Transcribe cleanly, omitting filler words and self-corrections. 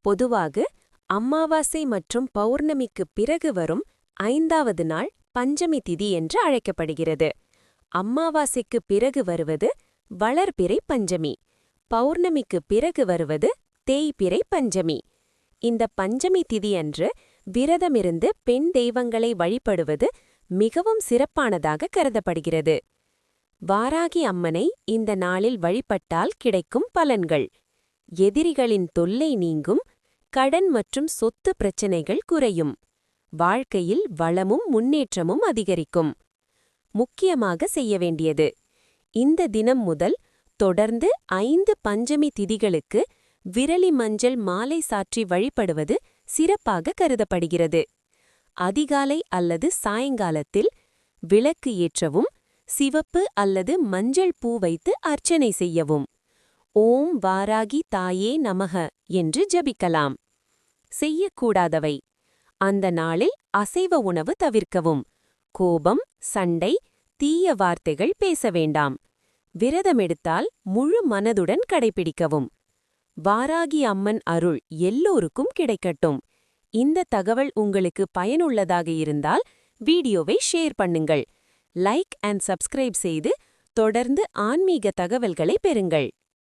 பொதுவாக அமாவாசை மற்றும் பௌர்ணமிக்குப் பிறகு வரும் 5வது நாள் பஞ்சமி திதி என்று அழைக்கப்படுகிறது. அமாவாசைக்குப் பிறகு வருவது வளர்பிறை பஞ்சமி, பௌர்ணமிக்குப் பிறகு வருவது தேய்பிறை பஞ்சமி. இந்த பஞ்சமி திதியன்று விரதமிருந்து பெண் தெய்வங்களை வழிபடுவது மிகவும் சிறப்பானதாக கருதப்படுகிறது. வாராகி அம்மனை இந்த நாளில் வழிபட்டால் கிடைக்கும் பலன்கள்: எதிரிகளின் தொல்லை நீங்கும், கடன் மற்றும் சொத்து பிரச்சினைகள் குறையும், வாழ்க்கையில் வளமும் முன்னேற்றமும் அதிகரிக்கும். முக்கியமாக செய்ய வேண்டியது: இந்த தினம் முதல் தொடர்ந்து 5 பஞ்சமி திதிகளுக்கு விரலி மஞ்சள் மாலை சாற்றி வழிபடுவது சிறப்பாக கருதப்படுகிறது. அதிகாலை அல்லது சாயங்காலத்தில் விளக்கு ஏற்றவும், சிவப்பு அல்லது மஞ்சள் பூ வைத்து அர்ச்சனை செய்யவும். ஓம் வாராகி தாயே நமக என்று ஜபிக்கலாம். செய்யக்கூடாதவை: அந்த நாளில் அசைவ உணவு தவிர்க்கவும். கோபம், சண்டை, தீய வார்த்தைகள் பேச வேண்டாம். விரதமெடுத்தால் முழு மனதுடன் கடைபிடிக்கவும். வாராகி அம்மன் அருள் எல்லோருக்கும் கிடைக்கட்டும். இந்த தகவல் உங்களுக்கு பயனுள்ளதாக இருந்தால் வீடியோவை ஷேர் பண்ணுங்கள். லைக் அண்ட் சப்ஸ்கிரைப் செய்து தொடர்ந்து ஆன்மீக தகவல்களை பெறுங்கள்.